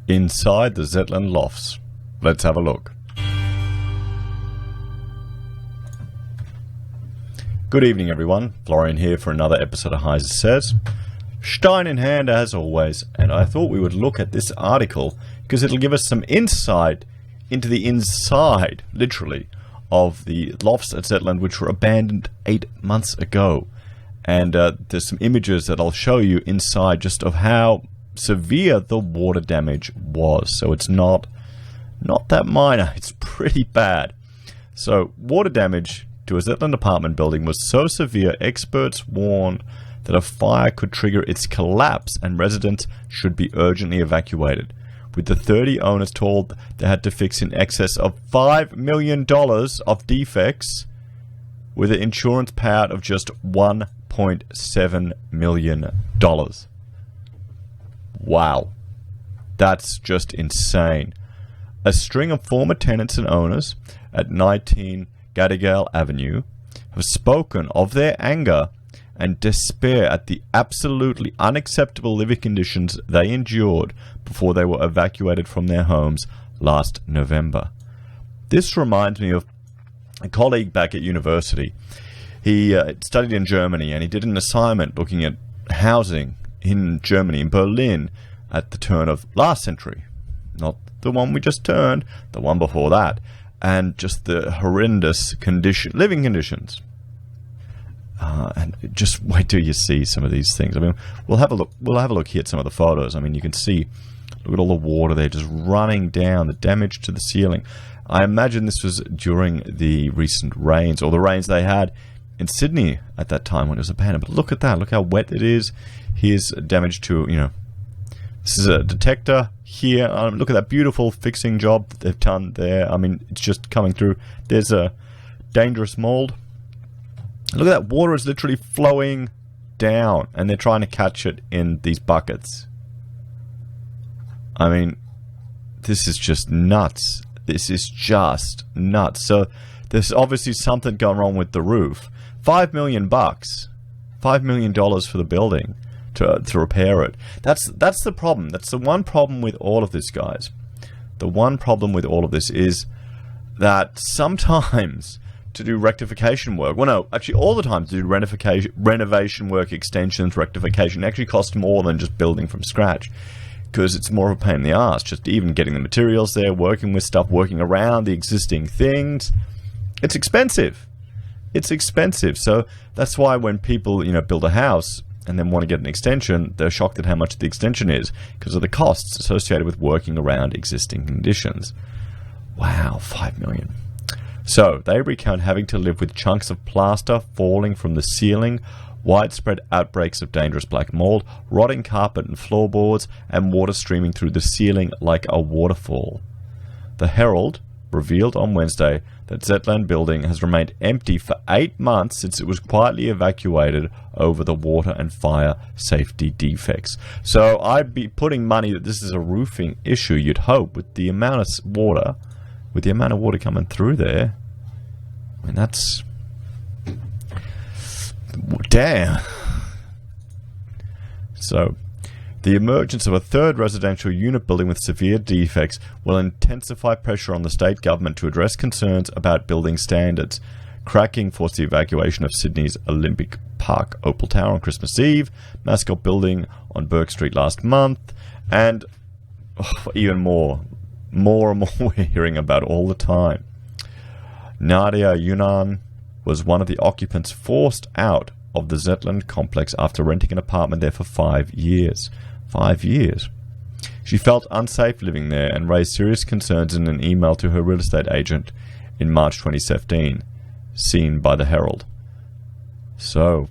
inside the Zetland Lofts. Let's have a look. Good evening, everyone. Florian here for another episode of Heiser Says. Stein in hand, as always, and I thought we would look at this article because it'll give us some insight into the inside, literally, of the lofts at Zetland, which were abandoned 8 months ago. And there's some images that I'll show you inside just of how severe the water damage was. So it's not that minor, it's pretty bad. So water damage to a Zetland apartment building was so severe, experts warned that a fire could trigger its collapse and residents should be urgently evacuated, with the 30 owners told they had to fix in excess of $5 million of defects, with an insurance payout of just $1.7 million. Wow. That's just insane. A string of former tenants and owners at 19 Gadigal Avenue have spoken of their anger and despair at the absolutely unacceptable living conditions they endured before they were evacuated from their homes last November. This reminds me of a colleague back at university. He studied in Germany, and he did an assignment looking at housing in Germany, in Berlin, at the turn of last century. Not the one we just turned, the one before that. And just the horrendous living conditions. And just wait till you see some of these things. I mean, we'll have a look here at some of the photos. I mean, you can see, look at all the water there just running down, the damage to the ceiling. I imagine this was during the recent rains, or the rains they had in Sydney at that time when it was abandoned. But look at that. Look how wet it is. Here's damage to, this is a detector here. Look at that beautiful fixing job that they've done there. I mean, it's just coming through. There's a dangerous mold. Look at that. Water is literally flowing down, and they're trying to catch it in these buckets. I mean, this is just nuts. This is just nuts. So there's obviously something going wrong with the roof. $5 million. $5 million for the building to repair it. That's the problem. That's the one problem with all of this, guys. The one problem with all of this is that sometimes to do rectification work, well, no, actually all the time to do renovation work, extensions, rectification, actually costs more than just building from scratch, because it's more of a pain in the ass, just even getting the materials there, working with stuff, working around the existing things. It's expensive. It's expensive. So that's why when people, build a house and then want to get an extension, they're shocked at how much the extension is because of the costs associated with working around existing conditions. Wow, $5 million. So they recount having to live with chunks of plaster falling from the ceiling, widespread outbreaks of dangerous black mold, rotting carpet and floorboards, and water streaming through the ceiling like a waterfall. The Herald revealed on Wednesday that Zetland building has remained empty for 8 months since it was quietly evacuated over the water and fire safety defects. So I'd be putting money that this is a roofing issue, you'd hope, with the amount of water, coming through there. I mean, that's... damn. So, the emergence of a third residential unit building with severe defects will intensify pressure on the state government to address concerns about building standards. Cracking forced the evacuation of Sydney's Olympic Park Opal Tower on Christmas Eve, Mascot Building on Burke Street last month, and even more and more we're hearing about all the time. Nadia Yunan was one of the occupants forced out of the Zetland complex after renting an apartment there for 5 years. 5 years. She felt unsafe living there and raised serious concerns in an email to her real estate agent in March 2017, seen by the Herald. So,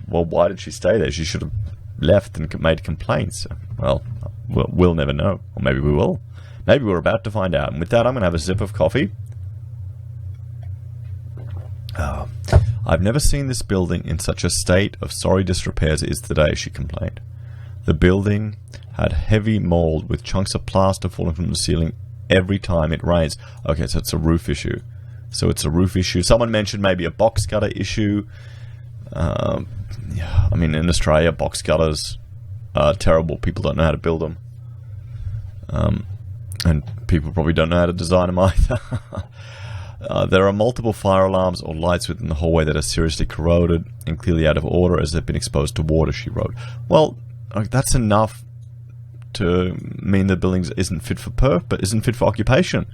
well, why did she stay there? She should have left and made complaints. Well, we'll never know. Or maybe we will. Maybe we're about to find out. And with that, I'm going to have a sip of coffee. I've never seen this building in such a state of sorry disrepair as it is today, she complained. The building had heavy mold with chunks of plaster falling from the ceiling every time it rains. Okay, so it's a roof issue. Someone mentioned maybe a box gutter issue. I mean, in Australia, box gutters are terrible. People don't know how to build them. And people probably don't know how to design them either. There are multiple fire alarms or lights within the hallway that are seriously corroded and clearly out of order as they've been exposed to water, she wrote. Well, that's enough to mean the building isn't fit for occupation.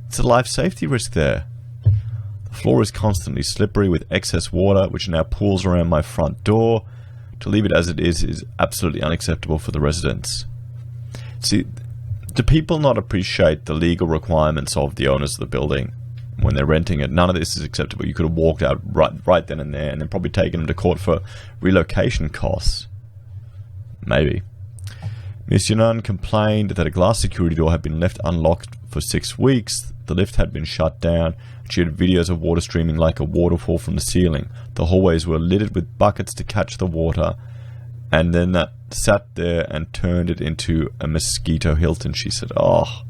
It's a life safety risk there. The floor is constantly slippery with excess water, which now pools around my front door. To leave it as it is absolutely unacceptable for the residents. See, do people not appreciate the legal requirements of the owners of the building when they're renting it? None of this is acceptable. You could have walked out right then and there and then probably taken them to court for relocation costs. Maybe. Miss Yunan complained that a glass security door had been left unlocked for 6 weeks. The lift had been shut down. She had videos of water streaming like a waterfall from the ceiling. The hallways were littered with buckets to catch the water, and then that sat there and turned it into a mosquito Hilton. She said, oh,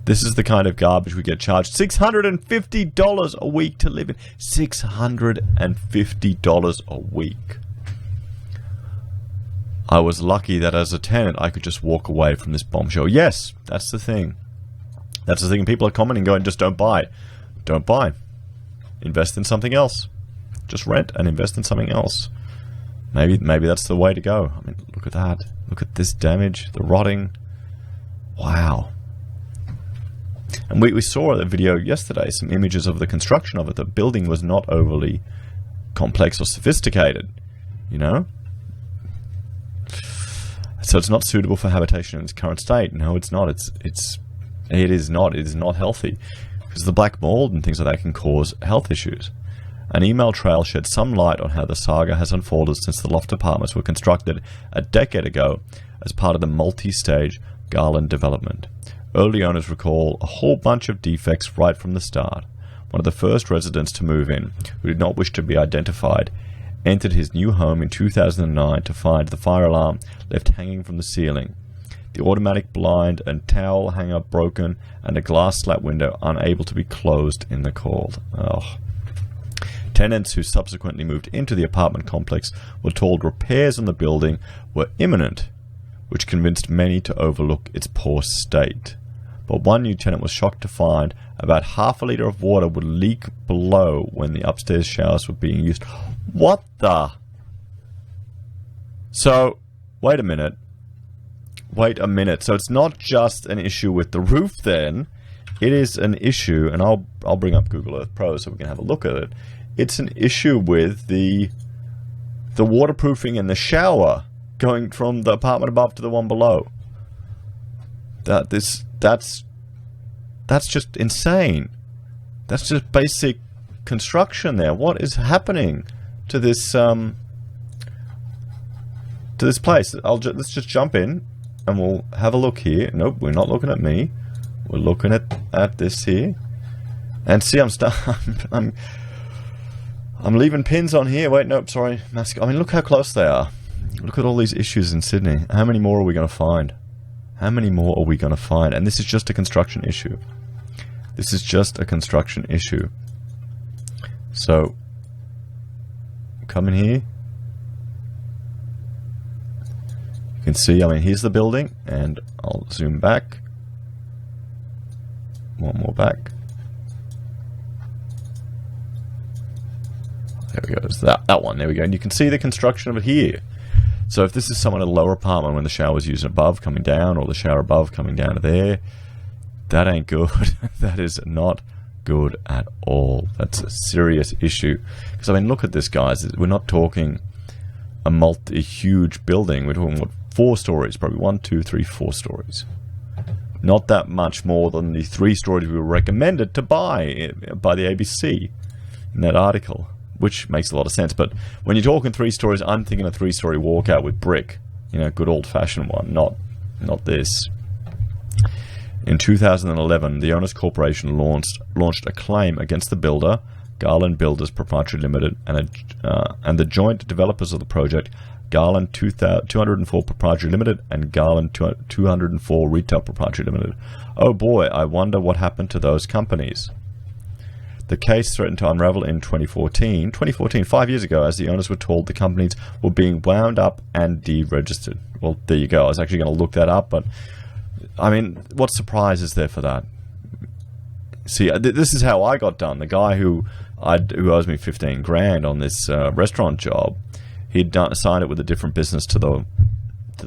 this is the kind of garbage we get charged $650 a week to live in. $650 a week. I was lucky that as a tenant I could just walk away from this bombshell. Yes, that's the thing. That's the thing. People are commenting going, just don't buy. Don't buy. Invest in something else. Just rent and invest in something else. Maybe that's the way to go. I mean, look at that. Look at this damage, the rotting. Wow. And we saw the video yesterday, some images of the construction of it. The building was not overly complex or sophisticated, you know? So it's not suitable for habitation in its current state. No, it's not. It is not. It is not healthy. Because the black mold and things like that can cause health issues. An email trail shed some light on how the saga has unfolded since the loft apartments were constructed a decade ago as part of the multi-stage Garland development. Early owners recall a whole bunch of defects right from the start. One of the first residents to move in, who did not wish to be identified, entered his new home in 2009 to find the fire alarm left hanging from the ceiling, the automatic blind and towel hanger broken, and a glass slat window unable to be closed in the cold. Oh. Tenants who subsequently moved into the apartment complex were told repairs on the building were imminent, which convinced many to overlook its poor state. But one new tenant was shocked to find about half a litre of water would leak below when the upstairs showers were being used. What the? So, wait a minute. So it's not just an issue with the roof then. It is an issue, and I'll bring up Google Earth Pro so we can have a look at it. It's an issue with the waterproofing in the shower going from the apartment above to the one below. That's just insane. That's just basic construction there. What is happening to this place? Let's just jump in and we'll have a look here. Nope, we're not looking at me. We're looking at this here. And see, I'm leaving pins on here. Wait, nope, sorry. I mean, look how close they are. Look at all these issues in Sydney. How many more are we going to find? How many more are we going to find? And this is just a construction issue. This is just a construction issue. So, come in here. You can see, I mean, here's the building, and I'll zoom back. One more back. There we go. It's that one. There we go. And you can see the construction of it here. So if this is someone in a lower apartment when the shower was used above coming down, or the shower above coming down to there, that ain't good. That is not good at all. That's a serious issue. Because I mean, look at this, guys. We're not talking a huge building. We're talking, what, 4 stories, probably 1, 2, 3, 4 stories. Not that much more than the 3 stories we were recommended to buy by the ABC in that article, which makes a lot of sense. But when you're talking 3 stories, I'm thinking a 3-story walkout with brick, you know, good old-fashioned one, not this. In 2011, the Owners Corporation launched a claim against the builder, Garland Builders Proprietary Limited, and the joint developers of the project, Garland 204 Proprietary Limited and Garland 204 Retail Proprietary Limited. Oh boy, I wonder what happened to those companies. The case threatened to unravel in 2014, 5 years ago, as the owners were told the companies were being wound up and deregistered. Well, there you go. I was actually going to look that up, but I mean, what surprise is there for that? See, this is how I got done. The guy who owes me 15 grand on this restaurant job, he'd signed it with a different business to the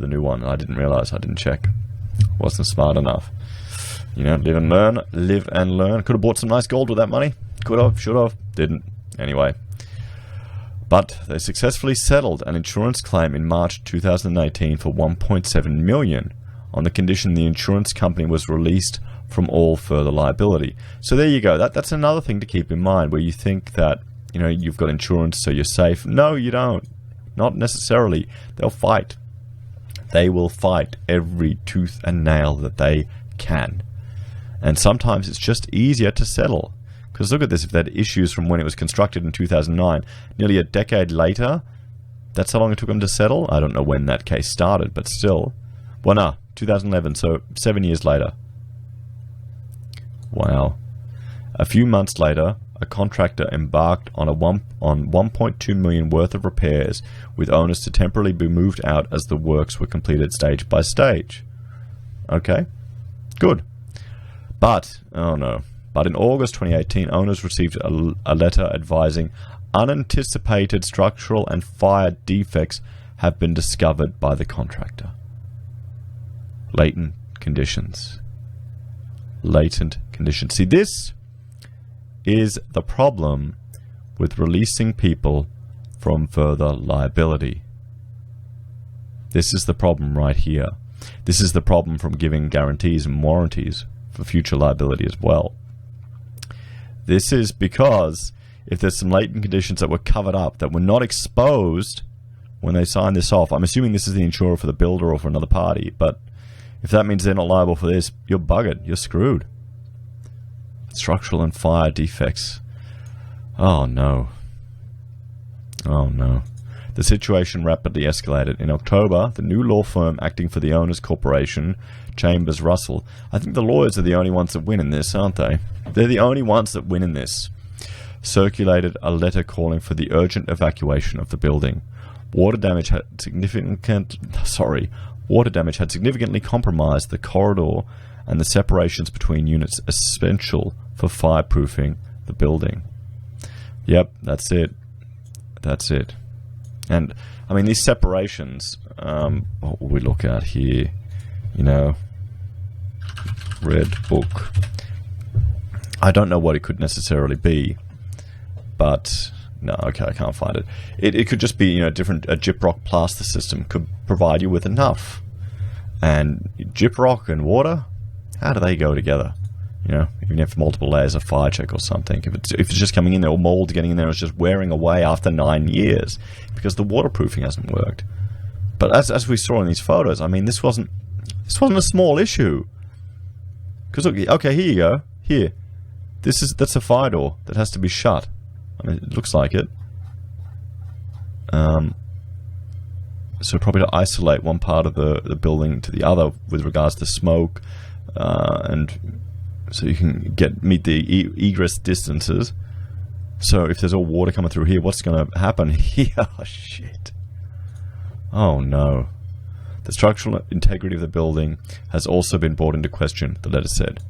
new one. I didn't realize. I didn't check. Wasn't smart enough. You know, live and learn. Live and learn. Could have bought some nice gold with that money. Could have. Should have. Didn't. Anyway. But they successfully settled an insurance claim in March 2018 for $1.7 million on the condition the insurance company was released from all further liability. So there you go. That's another thing to keep in mind, where you think that, you know, you've got insurance so you're safe. No, you don't. Not necessarily. They'll fight. They will fight every tooth and nail that they can. And sometimes it's just easier to settle. Because look at this, if they had issues from when it was constructed in 2009, nearly a decade later, that's how long it took them to settle? I don't know when that case started, but still. Well, no, 2011, so 7 years later. Wow. A few months later, a contractor embarked on $1.2 million worth of repairs, with owners to temporarily be moved out as the works were completed stage by stage. Okay, good. But, oh no. But in August 2018, owners received a letter advising unanticipated structural and fire defects have been discovered by the contractor. Latent conditions. Latent conditions. See, this is the problem with releasing people from further liability. This is the problem right here. This is the problem from giving guarantees and warranties for future liability as well. This is because if there's some latent conditions that were covered up, that were not exposed when they signed this off, I'm assuming this is the insurer for the builder or for another party, but if that means they're not liable for this, you're buggered. You're screwed. Structural and fire defects. Oh no. Oh no. The situation rapidly escalated. In October, the new law firm acting for the owners' corporation, Chambers Russell, I think the lawyers are the only ones that win in this, aren't they? They're the only ones that win in this. Circulated a letter calling for the urgent evacuation of the building. Water damage had significantly compromised the corridor and the separations between units essential for fireproofing the building. Yep, that's it. That's it. And, I mean, these separations, what will we look at here? You know, Red Book. I don't know what it could necessarily be, but, no, okay, I can't find it. It could just be, you know, a gyprock plaster system could provide you with enough. And gyprock and water, how do they go together? You know, even if multiple layers of fire check or something. If it's just coming in there, or mold getting in there, it's just wearing away after 9 years because the waterproofing hasn't worked. But as we saw in these photos, I mean, this wasn't a small issue. Because look, okay, here you go. Here, that's a fire door that has to be shut. I mean, it looks like it. So probably to isolate one part of the building to the other with regards to smoke, and so you can meet the egress distances. So if there's all water coming through here, what's going to happen here? Oh, shit. Oh, no. The structural integrity of the building has also been brought into question, the letter said.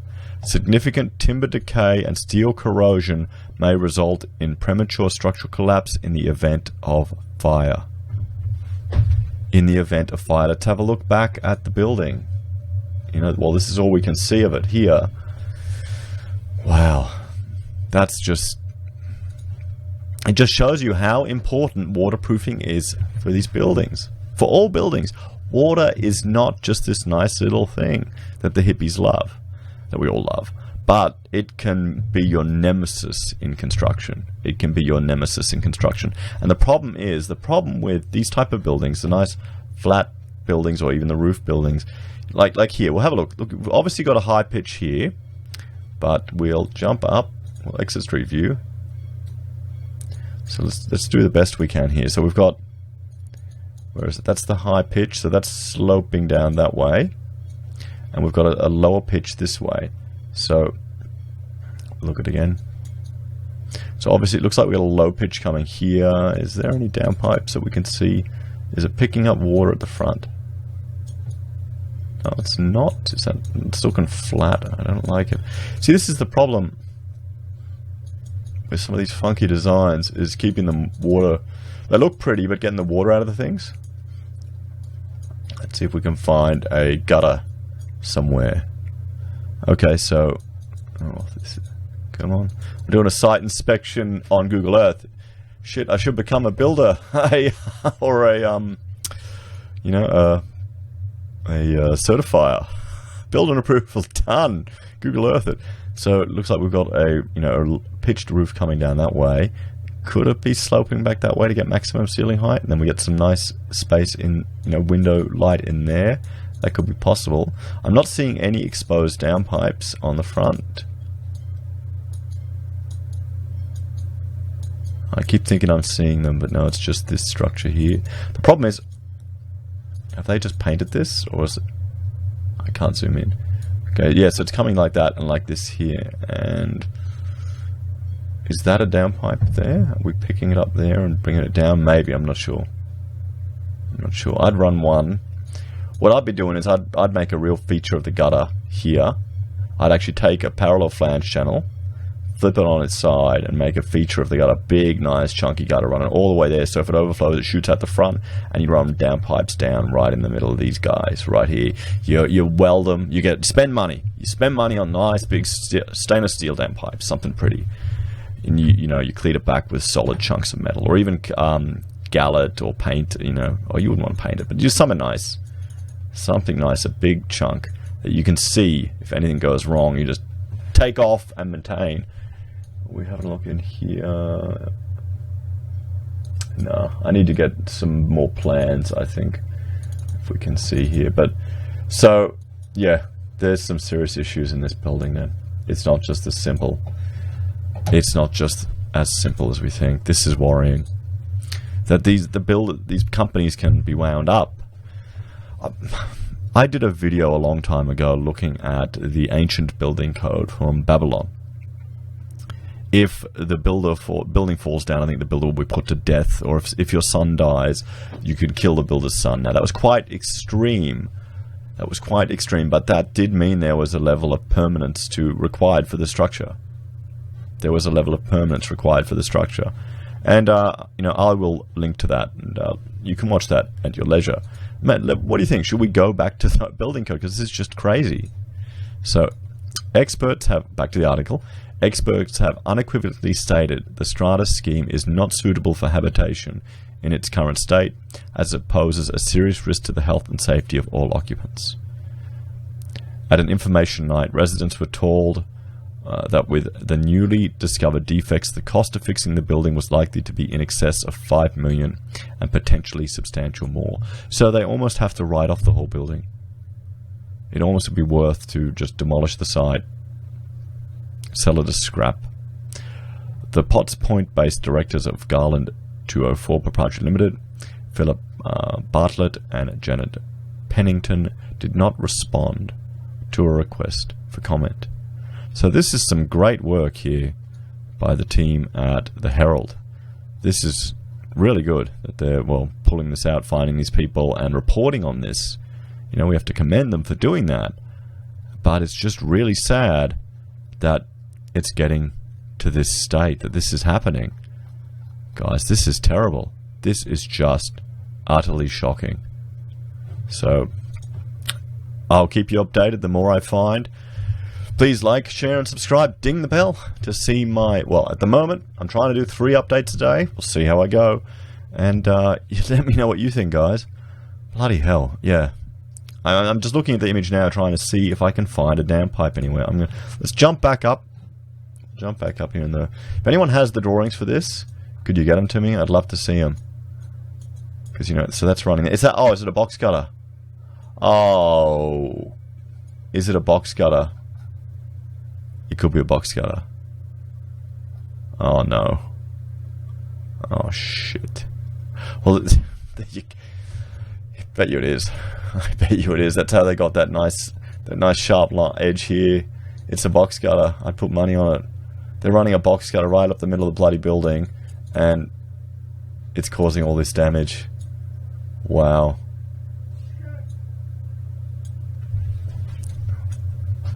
Significant timber decay and steel corrosion may result in premature structural collapse in the event of fire. In the event of fire. Let's have a look back at the building. You know, well, this is all we can see of it here. Wow. That's just... It just shows you how important waterproofing is for these buildings. For all buildings. Water is not just this nice little thing that the hippies love, that we all love, but it can be your nemesis in construction. It can be your nemesis in construction. And the problem with these type of buildings, the nice flat buildings or even the roof buildings, like here, we'll have a look. Look, we've obviously got a high pitch here, but we'll jump up. We'll exit street view. So let's do the best we can here. So we've got, where is it? That's the high pitch, so that's sloping down that way. And we've got a lower pitch this way. So, look at it again. So obviously it looks like we've got a low pitch coming here. Is there any downpipes that we can see? Is it picking up water at the front? No, it's not. It's looking flat. I don't like it. See, this is the problem with some of these funky designs, is keeping the water... They look pretty, but getting the water out of the things. Let's see if we can find a gutter somewhere. Okay, so... Oh, come on. I'm doing a site inspection on Google Earth. Shit, I should become a builder. Or a, you know, a certifier. Build and approval done. Google Earth it. So it looks like we've got a, you know, a pitched roof coming down that way. Could it be sloping back that way to get maximum ceiling height? And then we get some nice space in, you know, window light in there. That could be possible. I'm not seeing any exposed downpipes on the front. I keep thinking I'm seeing them, but no, it's just this structure here. The problem is, have they just painted this, or is it... I can't zoom in. Okay, yeah, so it's coming like that and like this here. And is that a downpipe there? Are we picking it up there and bringing it down? Maybe, I'm not sure. I'm not sure. I'd run one. What I'd be doing is I'd make a real feature of the gutter here. I'd actually take a parallel flange channel, flip it on its side, and make a feature of the gutter. Big, nice, chunky gutter running all the way there. So if it overflows, it shoots out the front, and you run downpipes down right in the middle of these guys, right here. You weld them. You spend money. You spend money on nice, big stainless steel downpipes, something pretty. And you know, you cleat it back with solid chunks of metal, or even gallet or paint. You know, or you wouldn't want to paint it, but just something nice. Something nice, a big chunk that you can see if anything goes wrong. You just take off and maintain. We have a look in here. No, I need to get some more plans, I think, if we can see here. But so yeah, there's some serious issues in this building then. It's not just as simple. It's not just as simple as we think. This is worrying. That these companies can be wound up. I did a video a long time ago looking at the ancient building code from Babylon. If the building falls down, I think the builder will be put to death, or if your son dies, you could kill the builder's son. Now that was quite extreme. That was quite extreme, but that did mean there was a level of permanence required for the structure. There was a level of permanence required for the structure, and you know, I will link to that, and you can watch that at your leisure. Man, what do you think? Should we go back to the building code? Because this is just crazy. So, experts have, back to the article, experts have unequivocally stated the strata scheme is not suitable for habitation in its current state, as it poses a serious risk to the health and safety of all occupants. At an information night, residents were told that with the newly discovered defects, the cost of fixing the building was likely to be in excess of $5 million and potentially substantial more. So they almost have to write off the whole building. It almost would be worth to just demolish the site, sell it as scrap. The Potts Point-based directors of Garland 204 Proprietary Limited, Philip Bartlett and Janet Pennington, did not respond to a request for comment. So this is some great work here by the team at the Herald. This is really good that they're, well, pulling this out, finding these people and reporting on this. You know, we have to commend them for doing that. But it's just really sad that it's getting to this state, that this is happening. Guys, this is terrible. This is just utterly shocking. So I'll keep you updated the more I find. Please like, share, and subscribe. Ding the bell to see my... Well, at the moment, I'm trying to do 3 updates a day. We'll see how I go. And you let me know what you think, guys. Bloody hell, yeah. I'm just looking at the image now, trying to see if I can find a downpipe anywhere. Let's jump back up. Jump back up here in the... If anyone has the drawings for this, could you get them to me? I'd love to see them. Because, you know, so that's running... Is it a box gutter? Oh. Is it a box gutter? It could be a box gutter. Oh no. Oh shit. Well, I bet you it is. I bet you it is. That's how they got that nice sharp edge here. It's a box gutter. I'd put money on it. They're running a box gutter right up the middle of the bloody building, and it's causing all this damage. Wow.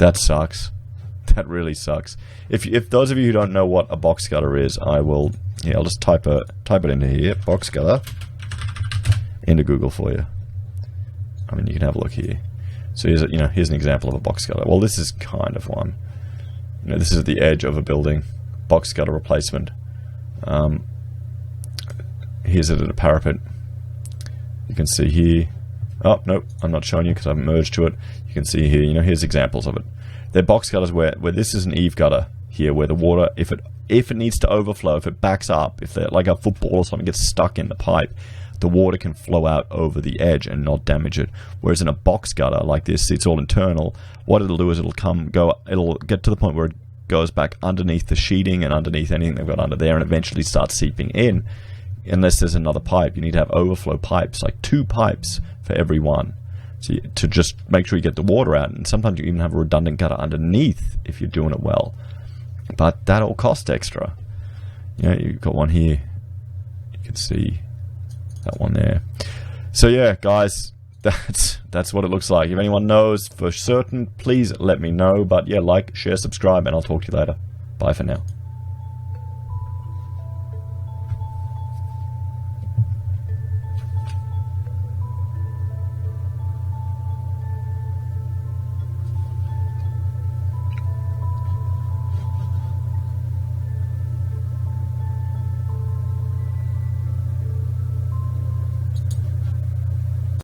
That sucks. That really sucks. If those of you who don't know what a box gutter is, I'll just type it into here, box gutter, into Google for you. I mean, you can have a look here. So here's an example of a box gutter. Well, this is kind of one. This is at the edge of a building, box gutter replacement. Here's it at a parapet. You can see here. Oh nope, I'm not showing you because I've merged to it. You can see here. Here's examples of it. They're box gutters where this is an eave gutter here, where the water, if it needs to overflow, if it backs up, if like a football or something gets stuck in the pipe, the water can flow out over the edge and not damage it. Whereas in a box gutter like this, it's all internal. What it'll do is it'll get to the point where it goes back underneath the sheeting and underneath anything they've got under there, and eventually starts seeping in. Unless there's another pipe, you need to have overflow pipes, like 2 pipes for every one, so to just make sure you get the water out. And sometimes you even have a redundant gutter underneath if you're doing it well, but that'll cost extra. You've got one here, you can see that one there. So yeah, guys, that's what it looks like. If anyone knows for certain, please let me know. But yeah, like, share, subscribe, and I'll talk to you later. Bye for now.